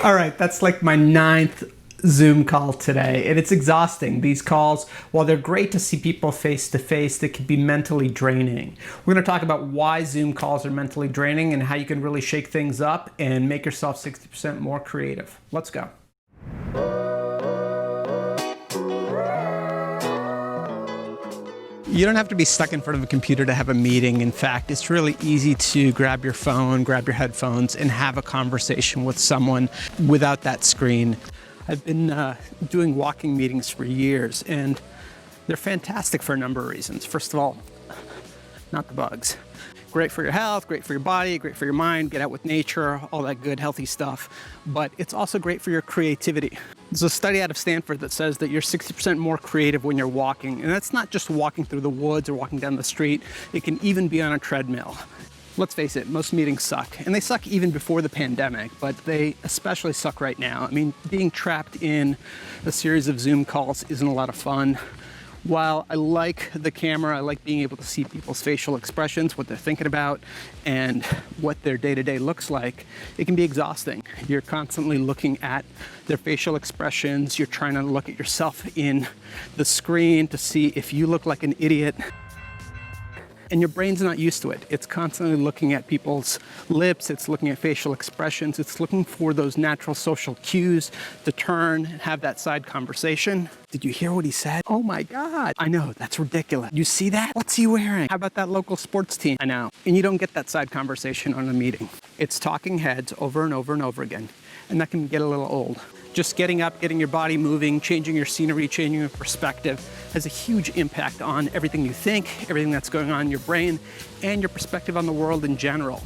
All right, that's like my 9th Zoom call today, and it's exhausting. These calls, while they're great to see people face to face, they can be mentally draining. We're going to talk about why Zoom calls are mentally draining and how you can really shake things up and make yourself 60% more creative. Let's go. You don't have to be stuck in front of a computer to have a meeting. In fact, it's really easy to grab your phone, grab your headphones, and have a conversation with someone without that screen. I've been doing walking meetings for years, and they're fantastic for a number of reasons. First of all, not the bugs. Great for your health, great for your body, great for your mind, get out with nature, all that good, healthy stuff. But it's also great for your creativity. There's a study out of Stanford that says that you're 60% more creative when you're walking. And that's not just walking through the woods or walking down the street. It can even be on a treadmill. Let's face it, most meetings suck. And they suck even before the pandemic, but they especially suck right now. I mean, being trapped in a series of Zoom calls isn't a lot of fun. While I like the camera, I like being able to see people's facial expressions, what they're thinking about, and what their day-to-day looks like, it can be exhausting. You're constantly looking at their facial expressions. You're trying to look at yourself in the screen to see if you look like an idiot. And your brain's not used to it. It's constantly looking at people's lips, it's looking at facial expressions, it's looking for those natural social cues to turn and have that side conversation. Did you hear what he said? Oh my God. I know, that's ridiculous. You see that? What's he wearing? How about that local sports team? I know. And you don't get that side conversation on a meeting. It's talking heads over and over and over again. And that can get a little old. Just getting up, getting your body moving, changing your scenery, changing your perspective has a huge impact on everything you think, everything that's going on in your brain, and your perspective on the world in general.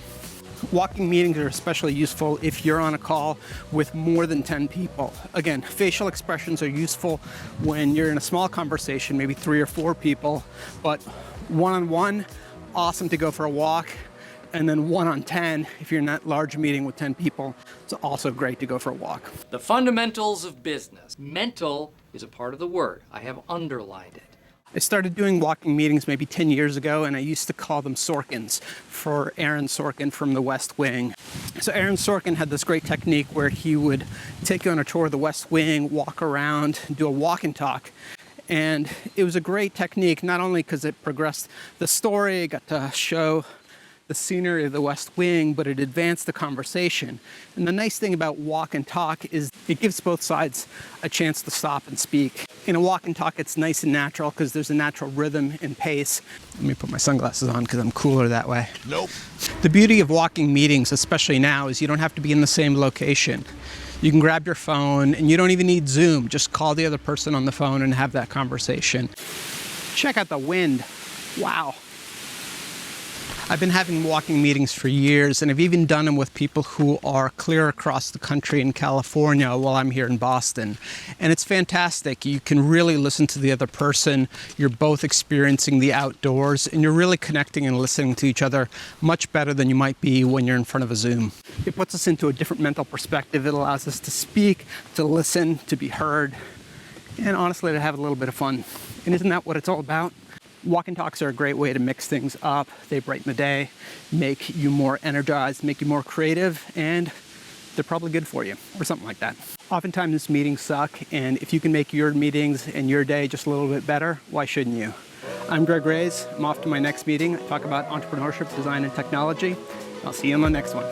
Walking meetings are especially useful if you're on a call with more than 10 people. Again, facial expressions are useful when you're in a small conversation, maybe 3 or 4 people, but one-on-one, awesome to go for a walk. And then 1 on 10, if you're in that large meeting with 10 people, it's also great to go for a walk. The fundamentals of business. Mental is a part of the word. I have underlined it. I started doing walking meetings maybe 10 years ago, and I used to call them Sorkins for Aaron Sorkin from The West Wing. So Aaron Sorkin had this great technique where he would take you on a tour of The West Wing, walk around, do a walk and talk. And it was a great technique, not only because it progressed the story, it got to show the scenery of the West Wing, but it advanced the conversation. And the nice thing about walk and talk is it gives both sides a chance to stop and speak. In a walk and talk, it's nice and natural because there's a natural rhythm and pace. Let me put my sunglasses on because I'm cooler that way. Nope. The beauty of walking meetings, especially now, is you don't have to be in the same location. You can grab your phone and you don't even need Zoom. Just call the other person on the phone and have that conversation. Check out the wind. Wow. I've been having walking meetings for years, and I've even done them with people who are clear across the country in California while I'm here in Boston. And it's fantastic. You can really listen to the other person. You're both experiencing the outdoors, and you're really connecting and listening to each other much better than you might be when you're in front of a Zoom. It puts us into a different mental perspective. It allows us to speak, to listen, to be heard, and honestly, to have a little bit of fun. And isn't that what it's all about? Walk and talks are a great way to mix things up. They brighten the day, make you more energized, make you more creative, and they're probably good for you, or something like that. Oftentimes meetings suck, and if you can make your meetings and your day just a little bit better, why shouldn't you? I'm Greg Raiz. I'm off to my next meeting. I talk about entrepreneurship, design, and technology. I'll see you on the next one.